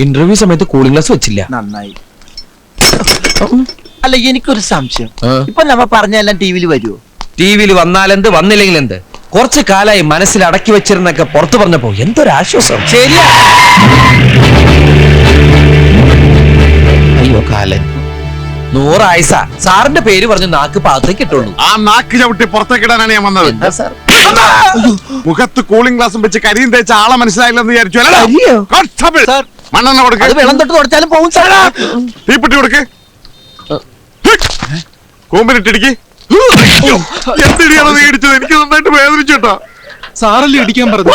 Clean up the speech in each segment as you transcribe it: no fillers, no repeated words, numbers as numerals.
Interview സമയത്ത് cooling glass വെച്ചില്ല. നന്നായി. അല്ല, എനിക്കൊരു സംശയം. ഇപ്പൊ നമ്മ പറഞ്ഞെല്ലാം ടിവിയിൽ വരുമോ? ടിവിയിൽ വന്നാലെന്ത് വന്നില്ലെങ്കിൽ എന്ത്? കുറച്ചു കാലായി മനസ്സിൽ അടക്കി വെച്ചിരുന്നൊക്കെ പുറത്തു പറഞ്ഞപ്പോ എന്തൊരാശ്വാസം. ശരിയാ. അയ്യോ കാലൻ, 100 ആയുസ. സാറിന്റെ പേര് പറഞ്ഞ് നാക്ക് പാകത്തേക്ക് ഇട്ടുള്ളൂ. ആ നാക്ക് ചവിട്ടി പുറത്തേക്കിടാനാണ് ഞാൻ വന്നത്. എന്താ സാർ? മുഖത്ത് കൂളിംഗ് ഗ്ലാസും വെച്ച് കരിയും തേച്ച ആളെ മനസ്സിലായില്ലെന്ന് വിചാരിച്ചു. മണ്ണെണ്ണ കൊടുക്ക്. വെള്ളം തൊട്ട് തുടച്ചാലും പോകും സാർ. തീപ്പെട്ടി കൊടുക്ക്. കൂമ്പിലിട്ടിടിക്ക്. എന്തിടിയാണ് നീ ഇടിച്ചത്? എനിക്ക് നന്നായിട്ട് വേദനിച്ചോട്ടാ. സാറല്ലേ ഇടിക്കാൻ പറഞ്ഞു.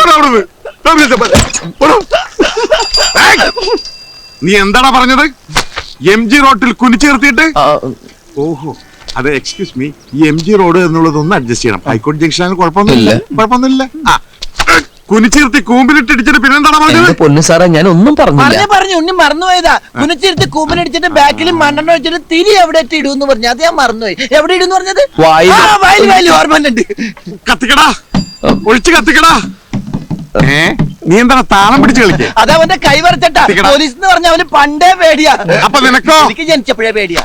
നീ എന്താടാ പറഞ്ഞത്? MG റോഡിൽ കുനിച്ചു നിർത്തിയിട്ട്? ഓഹോ, അത് എക്സ്ക്യൂസ് മീ, ഈ MG റോഡ് എന്നുള്ളതൊന്ന് അഡ്ജസ്റ്റ് ചെയ്യണം. ഹൈക്കോടതി ജംഗ്ഷനിൽ കുഴപ്പമൊന്നുമില്ല. കുനിച്ചിരുത്തി കൂമ്പിലിട്ടിടിച്ചിട്ട് പിന്നെന്താണ് പറഞ്ഞത്? പൊന്നു സാറേ, ഞാൻ ഒന്നും പറഞ്ഞില്ല. പറഞ്ഞു ഉണ്ണി മറന്നുപോയതാ. കുനിച്ചിരുത്തി കൂമ്പിനടിച്ചിട്ട് ബാക്കിൽ മണ്ണെണ്ണ വെച്ചിട്ട് തിരി എവിടെ ഇടുന്നു പറഞ്ഞു. അത് ഞാൻ മറന്നുപോയി. എവിടെ ഇടുന്നു പറഞ്ഞത്? വയലിൽ ഓർമ്മയുണ്ട്. കത്തിക്കടാ, ഒഴിച്ച് കത്തിക്കടാ. നീ എന്താണ് താളം പിടിച്ച് കളിക്കേ? അത് അവന്റെ കൈ വരച്ചട്ടാ. പോലീസ് എന്ന് പറഞ്ഞ അവന് പണ്ടേ പേടിയാ. അപ്പൊ നിനക്കോ? എനിക്ക് ജനിച്ചപ്പോഴേ പേടിയാ.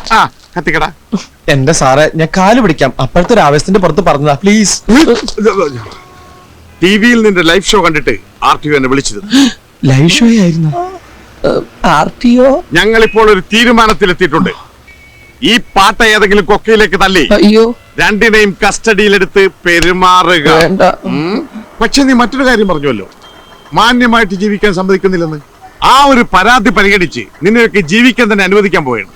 കത്തിക്കടാ. എന്റെ സാറേ, ഞാൻ കാല് പിടിക്കാം. അപ്പോഴത്തെ ഒരു ആവേശത്തിന്റെ പുറത്ത് പറഞ്ഞതാ. പ്ലീസ്. ടിവിയിൽ നിന്റെ ലൈവ് ഷോ കണ്ടിട്ട് RTO എന്നെ വിളിച്ചത്. ലൈവ് ഷോ ആയിരുന്നു? RTO? ഞങ്ങൾ ഇപ്പോൾ ഒരു തീരുമാനത്തിലെത്തിയിട്ടുണ്ട്. ഈ പാട്ട ഏതെങ്കിലും കൊക്കയിലേക്ക് തള്ളി അയ്യോ, രണ്ടിനെയും കസ്റ്റഡിയിലെടുത്ത് പെരുമാറുക. പക്ഷെ നീ മറ്റൊരു കാര്യം പറഞ്ഞുവല്ലോ, മാന്യമായിട്ട് ജീവിക്കാൻ സമ്മതിക്കുന്നില്ലെന്ന്. ആ ഒരു പരാതി പരിഗണിച്ച് നിന്നെയൊക്കെ ജീവിക്കാൻ തന്നെ അനുവദിക്കാൻ പോവുകയാണ്.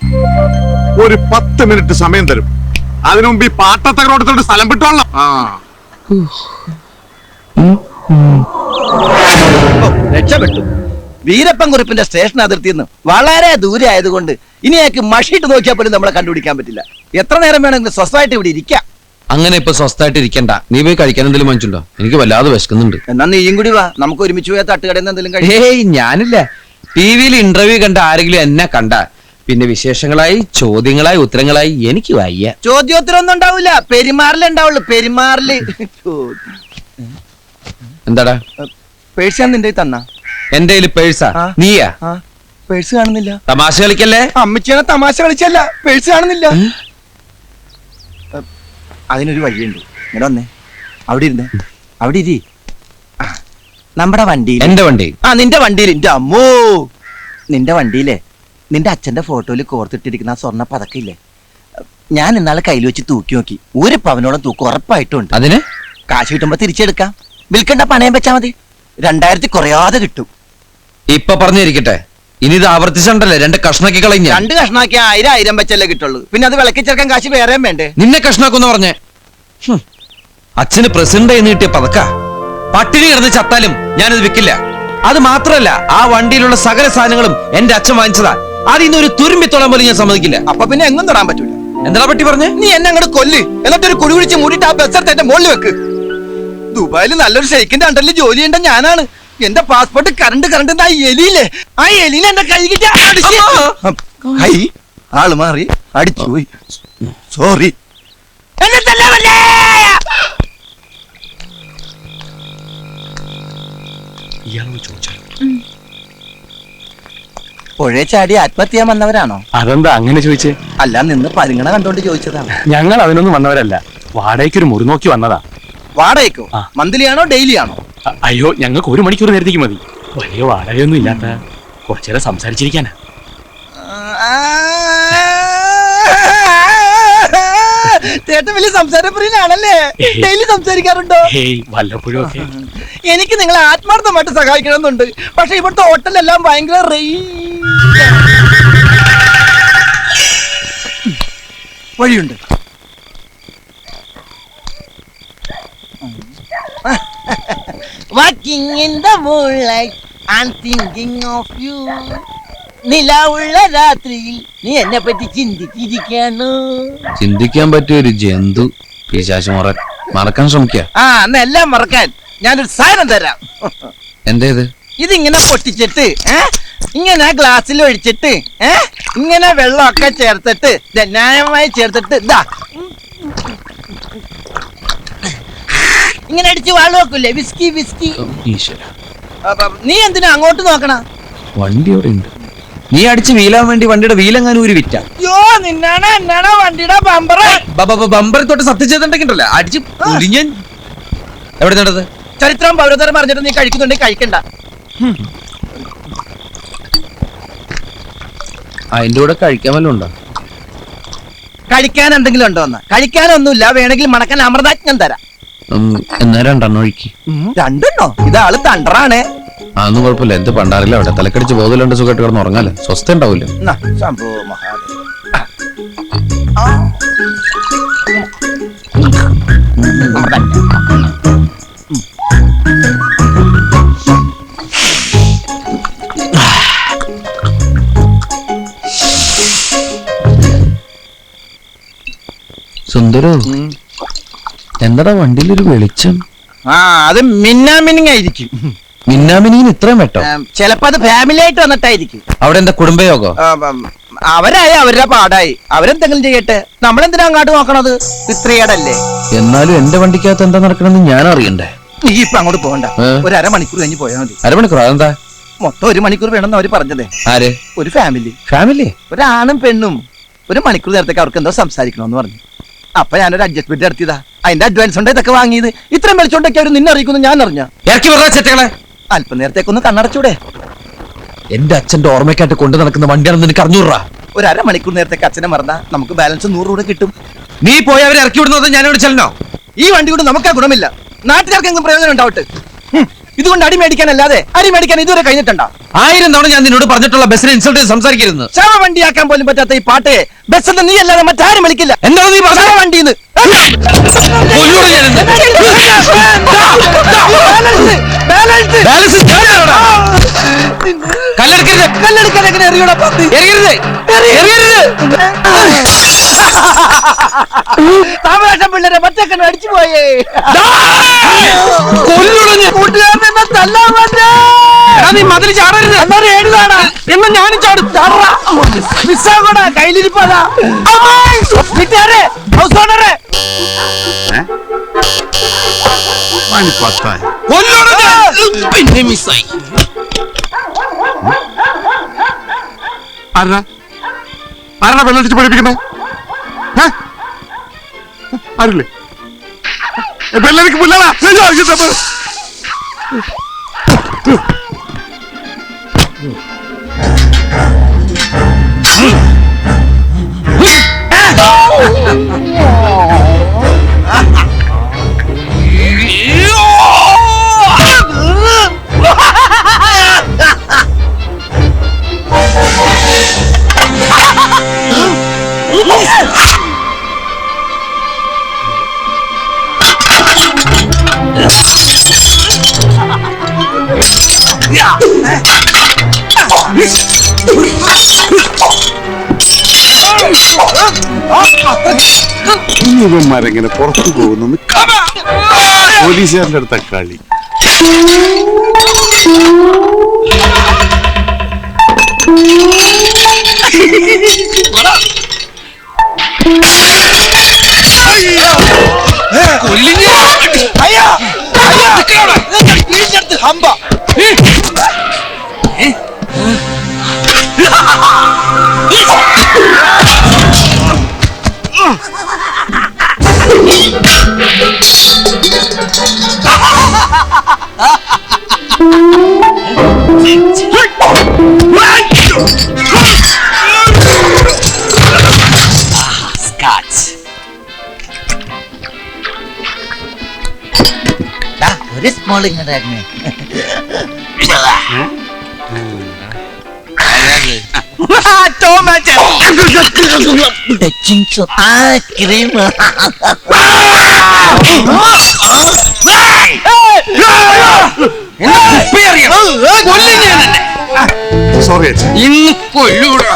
ഒരു 10 മിനിറ്റ് സമയം തരും. അതിനു മുമ്പ് ഈ പാട്ടത്തകരോടത്തോട് സ്ഥലം വിട്ടോളാം. രക്ഷപ്പെട്ടു. വീരപ്പൻ കുറിപ്പിന്റെ സ്റ്റേഷൻ അതിർത്തിയിൽ നിന്ന് വളരെ ദൂരെ ആയതുകൊണ്ട് ഇനി അയാൾക്ക് മഷിയിട്ട് നോക്കിയാൽ പോലും നമ്മളെ കണ്ടുപിടിക്കാൻ പറ്റില്ല. എത്ര നേരം വേണമെങ്കിലും സ്വസ്ഥമായിട്ട് ഇവിടെ ഇരിക്കാം. അങ്ങനെ ഇപ്പൊ സ്വസ്ഥമായിട്ട് ഇരിക്കണ്ട. നീ പോയി കഴിക്കാൻ എന്തെങ്കിലും വാങ്ങിച്ചുണ്ടോ? എനിക്ക് വല്ലാതെ വിശക്കുന്നുണ്ട്. എന്നാ നീയും കൂടി വാ, നമുക്ക് ഒരുമിച്ച് പോയാൽ തട്ടുകടയിൽ എന്തെങ്കിലും കഴിയും. ഏയ്, ഞാനില്ല. ടിവിയിൽ ഇന്റർവ്യൂ കണ്ട ആരെങ്കിലും എന്നെ കണ്ട പിന്നെ വിശേഷങ്ങളായി, ചോദ്യങ്ങളായി, ഉത്തരങ്ങളായി എനിക്ക് വയ്യ. ചോദ്യോത്തരം ഒന്നും ഉണ്ടാവില്ല, പെരുമാറിലേ ഉണ്ടാവുള്ളൂ. പെരുമാറില്. എന്താടാ? പേഴ്സ് നിന്റെ തന്ന? എന്റെ പേഴ്സാ? നീയാ? പേഴ്സ് കാണുന്നില്ല. തമാശ കളിക്കല്ലേ? അമ്മച്ചിയാണ് തമാശ കളിച്ചല്ല, പേഴ്സ് കാണുന്നില്ല. അതിനൊരു വഴിയുണ്ട്. ഇങ്ങനെ വന്നേ, അവിടെ ഇരുന്നേ, അവിടെ ഇരി. നമ്മുടെ വണ്ടിയിൽ. എന്റെ വണ്ടി? നിന്റെ വണ്ടിയിൽ. എന്റെ അമ്മോ, നിന്റെ വണ്ടിയിലെ നിന്റെ അച്ഛന്റെ ഫോട്ടോയിൽ കോർത്തിട്ടിരിക്കുന്ന ആ സ്വർണ്ണ പതക്കില്ലേ, ഞാൻ ഇന്നാളെ കയ്യിൽ വെച്ച് തൂക്കി നോക്കി. 1 പവനോളം തൂക്കം ഉറപ്പായിട്ടുണ്ട്. അതിന് കാശ് കിട്ടുമ്പോ തിരിച്ചെടുക്കാം. വിൽക്കണ്ട, പണയം വെച്ചാ മതി. 2000 കുറയാതെ കിട്ടും. ഇപ്പൊ പറഞ്ഞിരിക്കട്ടെ, ഇനി ഇത് ആവർത്തിച്ചണ്ടല്ലേ 2 കഷ്ണാക്കി കളഞ്ഞ. 2 കഷ്ണാക്കി 1000 വെച്ചല്ലേ കിട്ടുള്ളൂ. പിന്നെ അത് വിളക്കി ചേർക്കാൻ കാശ് വേറെയും വേണ്ടേ? നിന്നെ കഷ്ണാക്കുന്ന് പറഞ്ഞേ. അച്ഛന് പ്രസിഡന്റ് എന്ന് കിട്ടിയ പതക്ക. പട്ടിണി കിടന്ന് ചത്താലും ഞാനത് വിൽക്കില്ല. അത് മാത്രല്ല, ആ വണ്ടിയിലുള്ള സകല സാധനങ്ങളും എന്റെ അച്ഛൻ വാങ്ങിച്ചതാ. അതിന്ന് ഒരു തുരുമ്പിത്തോളം പോലും ഞാൻ സമ്മതിക്കില്ല. അപ്പൊ പിന്നെ എങ്ങും തൊടാൻ പറ്റൂല. എന്താ പറ്റി പറഞ്ഞേ? നീ എന്നെ അങ്ങോട്ട് കൊല്ല്, എന്നിട്ടൊരു കുഴി കുഴിച്ച് മൂടിയിട്ട് ആ ബസ് എന്റെ മുകളിൽ വെക്ക്. ദുബായിൽ നല്ലൊരു ഷെയ്ക്കിന്റെ അണ്ടറിൽ ജോലി ചെയ്യേണ്ട ഞാനാണ്. എന്റെ പാസ്പോർട്ട് കറണ്ട് ആ എലിയില്ലേ, ആ എലിയിൽ എന്റെ കൈ കിട്ടിയ ആള് മാറി അടിച്ചു പോയി. സോറി. പുഴ ചാടി ആത്മഹത്യ ചെയ്യാൻ വന്നവരാണോ? അതെന്താ അങ്ങനെ ചോദിച്ചേ? അല്ല, നിന്ന് പരിഗണന കണ്ടോണ്ട് ചോദിച്ചതാണ്. ഞങ്ങൾ അതിനൊന്നും വന്നവരല്ല, വാടകയ്ക്കൊരു മുറി നോക്കി വന്നതാ. വാടകയ്ക്കോ? മന്ത്ലി ആണോ ഡെയിലി ആണോ? അയ്യോ, ഞങ്ങൾക്ക് 1 മണിക്കൂർ നേരത്തേക്ക് മതി. വലിയ വാടകയൊന്നും ഇല്ലാത്ത കുറച്ചേരം സംസാരിച്ചിരിക്കാനാ. ചേട്ടൻ വലിയ സംസാരപ്രിയനാണല്ലേ? ഡെയിലി സംസാരിക്കാറുണ്ടോ? വല്ലപ്പോഴും ഒക്കെ. എനിക്ക് നിങ്ങളെ ആത്മാർത്ഥമായിട്ട് സഹായിക്കണമെന്നുണ്ട്. പക്ഷെ ഇവിടുത്തെ ഹോട്ടലെല്ലാം ഭയങ്കര വഴിയുണ്ട്. Walking in the moonlight, I'm thinking of you. നിലാവുള്ള രാത്രിയിൽ നീ എന്നെ പറ്റി ചിന്തിച്ചിരിക്കാണോ? ചിന്തിക്കാൻ പറ്റിയ ഒരു ജന്തു പിശാച് മറക്കാൻ ശ്രമിക്ക. എല്ലാം മറക്കാൻ ഞാനൊരു സാധനം തരാം. എന്തേത്? ഇതിങ്ങനെ പൊട്ടിച്ചിട്ട് ഇങ്ങനെ ഗ്ലാസ്സിൽ ഒഴിച്ചിട്ട് ഇങ്ങനെ വെള്ളമൊക്കെ ചേർത്തിട്ട് ന്യായമായി ചേർത്തിട്ട് ഇതാ ഇങ്ങനെ അടിച്ച് വാള് വെക്കൂലേ, വിസ്കി. നീ എന്തിനാ അങ്ങോട്ട് നോക്കണ? വണ്ടി അവിടെ ഉണ്ട്. നീ അടിച്ച് വീലാൻ വേണ്ടി വണ്ടിയുടെ വീലെങ്ങാനും ഒരു വിറ്റ യോ നിന്നാണ് എന്നാണ് വണ്ടിയുടെ ബമ്പറ് ബമ്പറിൽ തൊട്ട് സത്യം ചെയ്തിട്ടുണ്ടല്ലോ അടിച്ച് ഞാൻ എവിടെ നടന്നത്? ചരിത്രം പൗരതരം പറഞ്ഞിട്ട് നീ കഴിക്കുന്നുണ്ടെങ്കിൽ കഴിക്കണ്ട. അതിന്റെ കൂടെ കഴിക്കാൻ വല്ലതും ഉണ്ടോ? കഴിക്കാൻ എന്തെങ്കിലും ഉണ്ടോ എന്ന്? കഴിക്കാനൊന്നുമില്ല, വേണമെങ്കിൽ മണക്കാൻ അമൃതാജ്ഞം തരാം. എന്നാ രണ്ടെണ്ണം ഒഴുക്കി. രണ്ടെണ്ണോ? ഇതാള് തണ്ടറാണേ. അതൊന്നും കുഴപ്പമില്ല. എന്ത് പണ്ടാറില്ല അവിടെ തലക്കടിച്ച് ബോധമില്ലാണ്ട് സുഖമായിട്ട് കിടന്ന് ഉറങ്ങാലോ. സ്വസ്ഥ ഉണ്ടാവില്ല. സംഭവ മഹാദേവ. സുന്ദരോ, എന്താടാ വണ്ടിയിലൊരു വെളിച്ചം? അത് മിന്നാമിനിങ് ആയിരിക്കും. മിന്നാമിനിന് ഇത്രയും വെട്ടോ? ചിലപ്പോ അത് ഫാമിലി ആയിട്ട് വന്നിട്ടായിരിക്കും. അവിടെ എന്താ കുടുംബയോഗോ? അവരായി അവരുടെ പാടായി, അവരെന്തെങ്കിലും ചെയ്യട്ടെ. നമ്മളെന്തിനാ അങ്ങോട്ട് നോക്കണത്? ഇത്രയേടല്ലേ. എന്നാലും എന്റെ വണ്ടിക്കകത്ത് എന്താ നടക്കണമെന്ന് ഞാൻ അറിയണ്ടേ? നീ ഇപ്പൊ അങ്ങോട്ട് പോകണ്ട, ഒരു അരമണിക്കൂർ കഴിഞ്ഞ് പോയാൽ മതി. അരമണിക്കൂർ? അതെന്താ? മൊത്തം 1 മണിക്കൂർ വേണമെന്ന് അവര് പറഞ്ഞതേ. ആര്? ഒരു ഫാമിലി, ഒരാണും പെണ്ണും 1 മണിക്കൂർ നേരത്തേക്ക് അവർക്ക് എന്തോ സംസാരിക്കണമെന്ന് പറഞ്ഞു. അപ്പൊ ഞാനൊരു അഡ്ജസ്റ്റ്മെന്റ് നടത്തിയതാ. അതിന്റെ അഡ്വാൻസ് ഉണ്ട് ഇതൊക്കെ വാങ്ങിയത്. ഇത്രയും വിളിച്ചോണ്ടൊക്കെ അവർ നിന്നെ അറിയിക്കുന്നു ഞാൻ അറിഞ്ഞ. ഇറക്കി വിടാ ചെറ്റകളെ. അല്പം നേരത്തേക്കൊന്ന് കണ്ണടച്ചൂടെ? എന്റെ അച്ഛന്റെ ഓർമ്മയ്ക്കായിട്ട് കൊണ്ടു നടക്കുന്ന വണ്ടിയാണെന്ന് എനിക്ക് അറിഞ്ഞൂറാ. ഒരു അരമണിക്കൂർ നേരത്തേക്ക് അച്ഛനെ മറന്നാ നമുക്ക് ബാലൻസ് 100 രൂപ കിട്ടും. നീ പോയി അവരെ ഇറക്കി വിടുന്നത് ഞാനിവിടെ ചെല്ലണോ? ഈ വണ്ടി കൊണ്ട് നമുക്കാ ഗുണമില്ല, നാട്ടുകാർക്ക് എന്തെങ്കിലും പ്രയോജനം ഉണ്ടാവട്ടെ. ഇതുകൊണ്ട് അടി മേടിക്കാനല്ലാതെ അരി മേടിക്കാൻ ഇതുവരെ കഴിഞ്ഞിട്ടുണ്ടോ? 1000 തവണ ഞാൻ നിന്നോട് പറഞ്ഞിട്ടുള്ള ബസ്സിനെ ഇൻസൾട്ട് ചെയ്ത് സംസാരിക്കരുത്. ശവ വണ്ടിയാക്കാൻ പോലും പറ്റാത്ത ഈ പാട്ടയെ ബസ് എന്ന് നീ അല്ലാതെ മറ്റാരും വിളിക്കില്ല. എന്താണ് നീ പറഞ്ഞ? വണ്ടിന്ന് കല്ലെടുക്കാൻ എങ്ങനെ എറിയൂടാ? താമരാശം പിള്ളേരെ മറ്റൊക്കെ അടിച്ചു പോയേ. കൂട്ടുകാരനെ തല്ലാൻ വന്നേ. നീ മതിൽ ചാടരുത്. എന്നാലും ഏടുതാണ് എന്നാ ഞാനും ചാടും. മിസ്സാകൂടാ, കയ്യിലിരിപ്പതാ. വീട്ടുകാരെ, ഹൗസ് ഓണറെ, പിന്നെ മിസ്സായി. ആരാ വെള്ളടിച്ച് പഠിപ്പിക്കുന്നേ? ആരില്ലേ? വെള്ളടിക്ക് പുല്ലടാ. ഇവന്മാരെങ്ങനെ പുറത്തു പോകുന്നു? പോലീസുകാരുടെ അടുത്ത കളി. ഹമ്പ ഒരു സ്മോൾ ഇങ്ങോട്ടായിരുന്നു. സോറി ഇന്ന് കൊല്ലൂടാ.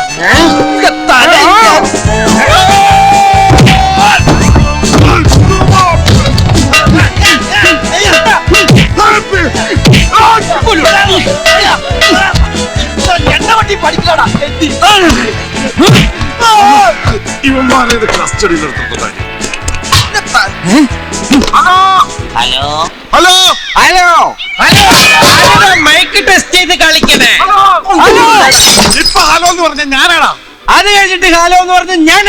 ഇവന്മാരെ കസ്റ്റഡിയിൽ എടുത്തിട്ടുണ്ടായി. Hello hello hello hello mic test ചെയ്ത് കളിക്കണേ. ഇപ്പൊ ഹലോ എന്ന് പറഞ്ഞ ഞാനാടാ. അത് കഴിഞ്ഞിട്ട് ഹലോ എന്ന് പറഞ്ഞ് ഞാൻ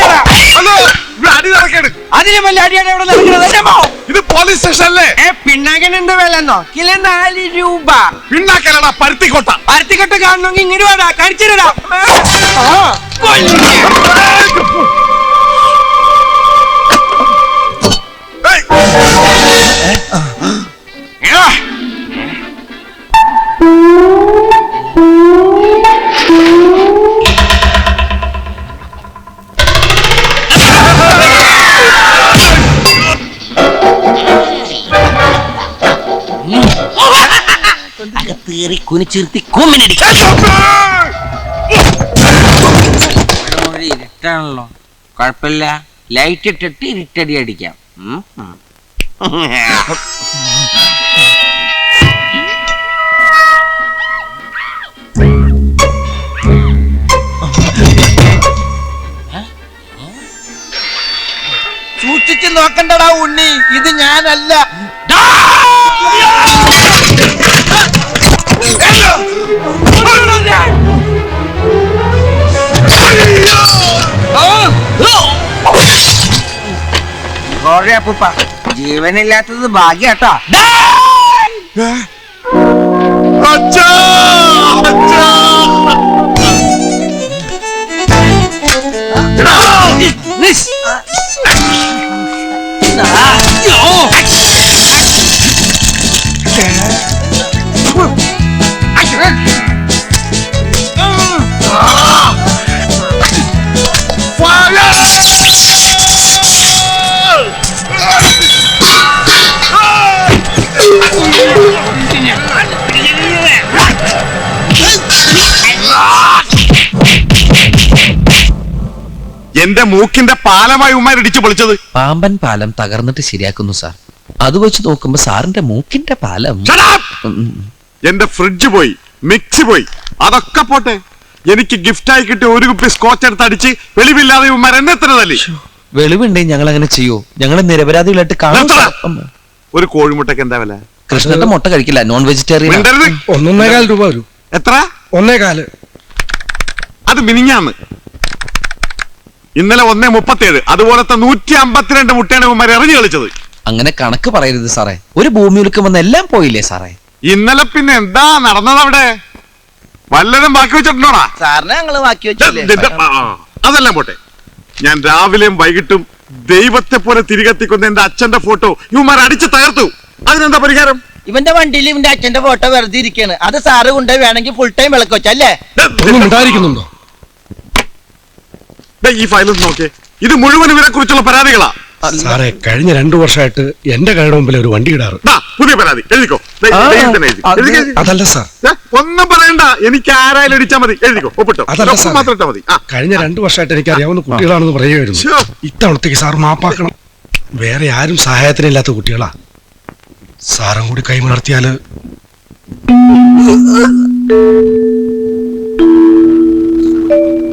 ഹലോ ഇവിടെ അടി നടക്കേണ്. അതിലും വലിയ അടിയാണ് ഇവിടെ നടക്കുന്നത്. ഇത് പോലീസ് സ്റ്റേഷൻ അല്ലേ? പിണ്ണാക്കനുണ്ട് വിലന്നോ? കിലോ 4 രൂപ. പിന്നാക്കലടാ പരുത്തിക്കോട്ട. പരുത്തിക്കെട്ട് കാണണമെങ്കിൽ ഇങ്ങോട്ട് വേടാ, കഴിച്ചിടാ. കുനിച്ചിരുത്തി കുമ്മിനടിക്കാം. ഇരുട്ടാണല്ലോ, കുഴപ്പമില്ല. ലൈറ്റ് ഇട്ടിട്ട് ഇരുട്ടടി അടിക്കാം. സൂക്ഷിച്ച് നോക്കണ്ടടാ ഉണ്ണി, ഇത് ഞാനല്ല. അപ്പൂപ്പ, ജീവനില്ലാത്തത് ഭാഗ്യാട്ടോ. അച്ഛാ അച്ഛാ എന്റെ മൂക്കിന്റെ പാലമായി ഉമ്മാരിടിച്ചു പൊളിച്ചത്. പാമ്പൻ പാലം തകർന്നിട്ട് ശരിയാക്കുന്നു സാർ. അത് വെച്ച് നോക്കുമ്പോ സാറിന്റെ മൂക്കിന്റെ പാലം. Shut up! എന്റെ ഫ്രിഡ്ജ് പോയി, മിക്സി പോയി, അതൊക്കെ പോട്ടെ. എനിക്ക് ഗിഫ്റ്റായി കിട്ടിയ ഒരു കുപ്പി സ്കോച്ച് എടുത്ത് അടിച്ച് വെളിവില്ലാതെ ഉമ്മാർ എന്നെ എത്ര തല്ലി. വെളിവുണ്ടെങ്കിൽ ഞങ്ങൾ അങ്ങനെ ചെയ്യൂ? ഞങ്ങൾ നിരപരാധികളായിട്ട് കാണും. ഒരു കോഴിമുട്ടക്ക് എന്താ വില? കൃഷ്ണന്റെ മുട്ട കഴിക്കില്ല, നോൺ വെജിറ്റേറിയൻ. 1.25 രൂപ വരും. എത്ര? 1.25. അത് മിനിഞ്ഞാന്ന്. ഇന്നലെ 1.37. അതുപോലത്തെ 152 മുട്ടയാണ് ഉമ്മാർ എറിഞ്ഞു കളിച്ചത്. അങ്ങനെ കണക്ക് പറയരുത് സാറേ. ഒരു ഭൂമി ഉലുക്കം വന്ന് എല്ലാം പോയില്ലേ സാറേ? ഇന്നലെ പിന്നെ എന്താ നടന്നത് അവിടെ? വല്ലതും ബാക്കി വെച്ചിട്ടുണ്ടോടാ? സാറിനെ ഞങ്ങള് ബാക്കി വെച്ചില്ലേ? അതെല്ലാം പോട്ടെ. ഞാൻ രാവിലെയും വൈകിട്ടും ദൈവത്തെ പോലെ തിരികെത്തിക്കുന്ന എന്റെ അച്ഛന്റെ ഫോട്ടോ ഇവന്മാർ അടിച്ച് തകർത്തു. അതിനെന്താ പരിഹാരം? ഇവന്റെ വണ്ടിയിൽ ഇവന്റെ അച്ഛന്റെ ഫോട്ടോ വെറുതെ ഇരിക്കാണ്. അത് സാറ് കൊണ്ട് വേണമെങ്കിൽ ഫുൾ ടൈം വിളക്ക് വെച്ചല്ലേ? ഒന്നും ഉണ്ടായിരിക്കുന്നുണ്ടോ? ഈ ഫയലൊന്ന് നോക്കിയേ. ഇത് മുഴുവൻ ഇവരെ കുറിച്ചുള്ള പരാതികളാ. സാറേ, കഴിഞ്ഞ 2 വർഷമായിട്ട് എന്റെ കടയുടെ മുമ്പിൽ ഒരു വണ്ടി ഇടാറ്. പുതിയ പരാതി എഴുതിക്കോ. അതല്ല സാർ, ഒന്നും പറയണ്ട, എനിക്ക് ആരായാലും അടിച്ചാ മതി. എഴുതിക്കോ, ഒപ്പിട്ടോ. അതല്ല സാർ, മാത്രം ഇട്ടാ മതി. കഴിഞ്ഞ 2 വർഷമായിട്ട് എനിക്ക് അറിയാവുന്ന കുട്ടികളാണെന്ന് പറയുമായിരുന്നു. ഇത്തവണത്തേക്ക് സാർ മാപ്പാക്കണം. വേറെ ആരും സഹായത്തിനില്ലാത്ത കുട്ടികളാ. സാറും കൂടി കൈമലർത്തിയാല്.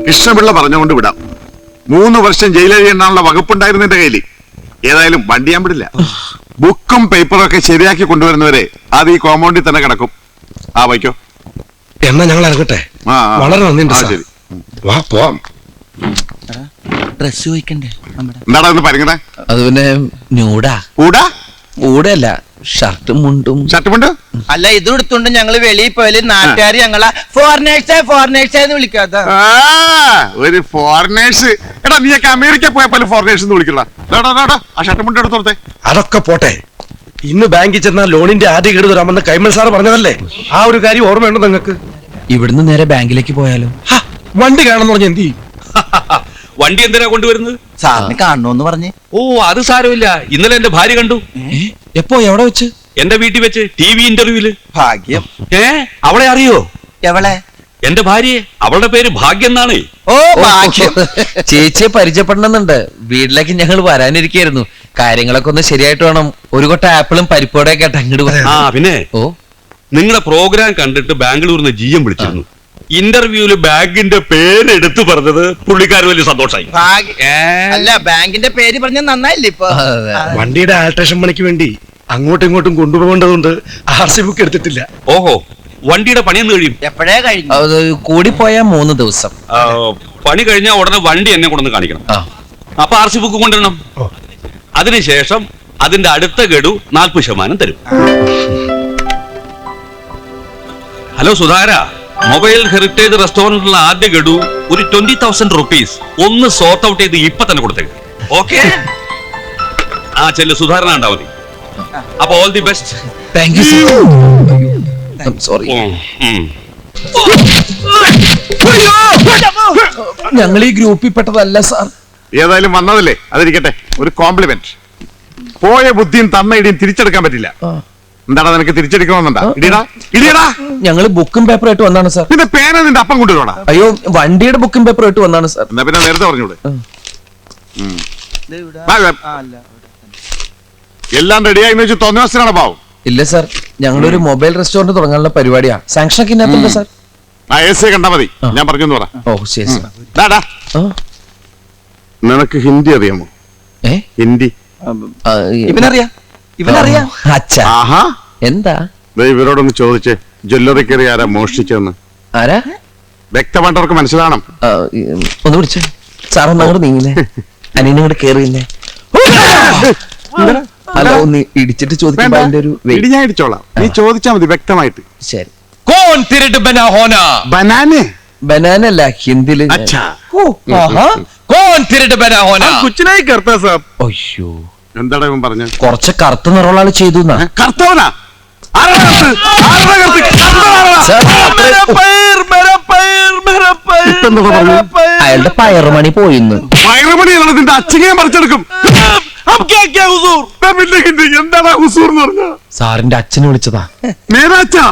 കൃഷ്ണപിള്ള പറഞ്ഞുകൊണ്ട് വിടാം. 3 വർഷം ജയിലെഴിയാനുള്ള വകുപ്പുണ്ടായിരുന്നു എന്റെ കയ്യിൽ. ഏതായാലും വണ്ടി ഞാൻ വിടില്ല. ബുക്കും പേപ്പറും ഒക്കെ ശരിയാക്കി കൊണ്ടുവരുന്നവരെ അത് ഈ കോമ്പൗണ്ടിൽ തന്നെ കിടക്കും. വയ്ക്കോ. എന്നാ ഞങ്ങൾ ഇറങ്ങട്ടെ. വളരെ നന്ദിയുണ്ട് സാർ. ശരി, വാ പോവാം. ഡ്രസ് ചോദിക്കണ്ടേ? എന്താടാ ഒന്ന് പരിങ്ങണേ? അത് പിന്നെ ന്യൂഡാ. കൂടാ കൂടെയല്ല, ഷർട്ടും മുണ്ടും. ഷർട്ടുമുണ്ട്. അല്ല, ഇത് എടുത്തോണ്ട് ഞങ്ങള് വെളിയിൽ പോയാല് നാട്ടുകാർ ഞങ്ങളെ ഫോറിനേഴ്സ് എന്ന് വിളിക്കാത്ത. ഒരു ഫോറിനേഴ്സ്. എടാ, നീയൊക്കെ അമേരിക്ക പോയപ്പോലെ ഫോറിനേഴ്സ് എന്ന് വിളിക്കണ്ട. ആ ഷർട്ടുമുണ്ട് എടുത്തോളത്തെ. അതൊക്കെ പോട്ടെ. ഇന്ന് ബാങ്കിൽ ചെന്നാൽ ലോണിന്റെ ആദ്യ ഗഡു തരാമെന്ന് കൈമൽ സാർ പറഞ്ഞതല്ലേ? ആ ഒരു കാര്യം ഓർമ്മയുണ്ടോ നിങ്ങൾക്ക്? ഇവിടുന്ന് നേരെ ബാങ്കിലേക്ക് പോയാലോ? വണ്ടി കാണുന്ന പറഞ്ഞ എന്ത് ചെയ്യും? വണ്ടി എന്തിനാ കൊണ്ടുവരുന്നത്? സാറിന് കാണണോന്ന് പറഞ്ഞ്. ഓ, അത് സാരമില്ല. ഇന്നലെ എന്റെ ഭാര്യ കണ്ടു. എപ്പോ? എവിടെ വെച്ച്? എന്റെ വീട്ടിൽ വെച്ച്, TV ഇന്റർവ്യൂല്. ഭാഗ്യം. അവളെ അറിയോ? എവളെ? എന്റെ ഭാര്യയെ. അവളുടെ പേര് ഭാഗ്യം എന്നാണ്. ഓ, ഭാഗ്യം. ചേച്ചിയെ പരിചയപ്പെടണമെന്നുണ്ട്. വീട്ടിലേക്ക് ഞങ്ങൾ വരാനിരിക്കായിരുന്നു. കാര്യങ്ങളൊക്കെ ഒന്ന് ശരിയായിട്ട് വേണം. ഒരു കൊട്ട ആപ്പിളും പരിപ്പോടെ കേട്ട് അങ്ങോട്ട്. പിന്നെ ഓ, നിങ്ങളുടെ പ്രോഗ്രാം കണ്ടിട്ട് ബാംഗ്ലൂരിന്ന് GM വിളിച്ചിരുന്നു. ഇന്റർവ്യൂല് ബാങ്കിന്റെ പേര് എടുത്തു പറഞ്ഞത് പുള്ളിക്കാര് വലിയ സന്തോഷമായി. അല്ല, ബാങ്കിന്റെ പേര് പറഞ്ഞ നന്നായില്ലേ ഇപ്പൊ? വണ്ടിയുടെ ആൾട്രേഷൻ പണിക്ക് വേണ്ടി അങ്ങോട്ടും ഇങ്ങോട്ടും കൊണ്ടുപോകേണ്ടതുകൊണ്ട് RC ബുക്ക് എടുത്തിട്ടില്ല. ഓഹോ, വണ്ടിയുടെ പണിയെന്ന് കഴിയും? എപ്പോഴേ കഴിഞ്ഞു? അത് കൂടിപ്പോയാ 3 ദിവസം. പണി കഴിഞ്ഞാൽ ഉടനെ വണ്ടി എന്നെ കൊണ്ടൊന്ന് കാണിക്കണം. അപ്പൊ RC ബുക്ക് കൊണ്ടുവരണം. ഓ. അതിനുശേഷം അതിന്റെ അടുത്ത ഗഡു 40% തരും. ഹലോ സുധാര, മൊബൈൽ ഹെറിറ്റേജ് റെസ്റ്റോറന്റിലുള്ള ആദ്യ ഗഡു ഒരു 20,000 റുപ്പീസ് ഒന്ന് സോർട്ട് ഔട്ട് ചെയ്ത് ഇപ്പൊ തന്നെ കൊടുത്തേക്ക്. ഓക്കെ? ആ ചെല്ലു, സുധാരണ ഉണ്ടാ മതി. അപ്പൊ all the best. Thank you sir. Sorry. ഞങ്ങൾ ഈ ഗ്രൂപ്പിൽ പെട്ടതല്ല സാർ. ഏതായാലും വന്നതല്ലേ, അതിരിക്കട്ടെ. ഒരു കോംപ്ലിമെന്റ്. പോയ ബുദ്ധിയും തന്ന ഇടിയും തിരിച്ചെടുക്കാൻ പറ്റില്ല. എന്താടാ നിനക്ക് തിരിച്ചെടുക്കണമെന്നുണ്ടാ? ഇടിയടാ ഇടിയടാ. ഞങ്ങൾ ബുക്കും പേപ്പറും ആയിട്ട് വന്നാണ് സാർ. പിന്നെ പേന നിന്റെ അപ്പം കൊണ്ടുവരണ? അയ്യോ, വണ്ടിയുടെ ബുക്കും പേപ്പറും ആയിട്ട് വന്നാണ് സാർ. എന്നാ പിന്നെ നേരത്തെ പറഞ്ഞൂടെ? എല്ലാം റെഡിയായി വെച്ച് തോന്നിവാസനാണ് പാവം. ഇല്ല സാർ, ഞങ്ങളൊരു മൊബൈൽ റെസ്റ്റോറന്റ് തുടങ്ങാനുള്ള പരിപാടിയാ. സാങ്ഷൻ ഒക്കെ ഇന്നത്തുണ്ട് സാർ. ആ AC കണ്ടാ മതി, ഞാൻ പറഞ്ഞു പറ. ഓ ശരി സാർ. ഡാ ആ, നിനക്ക് ഹിന്ദി അറിയാമോ? ഏ? ഹിന്ദി? ഇവനറിയാ അച്ഛാ, ആഹാ. എന്താ? ദേ ഇവരോടൊന്ന് ചോദിച്ചേ, ജ്വല്ലറി കയറി ആരാ മോഷ്ടിച്ചെന്ന്. ആരാ? വ്യക്തമായിട്ടവർക്ക് മനസ്സിലാണം. ഒന്ന് പിടിച്ചേ സാർ. ഒന്ന് അങ്ങോട്ട് നീങ്ങില്ലേ, അനിയനും കൂടെ കേറിയില്ലേ? അല്ല, ഒന്ന് ഇടിച്ചിട്ട് ചോദിക്കുമ്പോ അതിന്റെ ഒരു ഇടി ഞാൻ ഇടിച്ചോളാം, നീ ചോദിച്ചാ മതി വ്യക്തമായിട്ട്. ശരി. കോൺ തിരട്ട് ബനാ ഹോനാ. ബനാനെ? ബനാന അല്ല, ഹിന്ദിയില്. അച്ഛാ. കോൺ തിരട്ട് ബനാ ഹോനാ. കുച്ചിനായി കറുത്ത സാർ. അയ്യോ, എന്താടാ ഇവൻ പറഞ്ഞ? കുറച്ച് കറുത്ത നിറമുള്ള ആള് ചെയ്തു. കറുത്തവനാ? അയാളുടെ പയറുമണി പോയിന്ന്. പയറുമണിയാണ് നിന്റെ അച്ഛനെ പറിച്ചെടുക്കും. എന്താടാ ഹുസൂർ എന്ന് പറഞ്ഞ? സാറിന്റെ അച്ഛനെ വിളിച്ചതാ. നേരാ അച്ഛാ?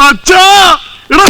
അച്ഛാ, എടാ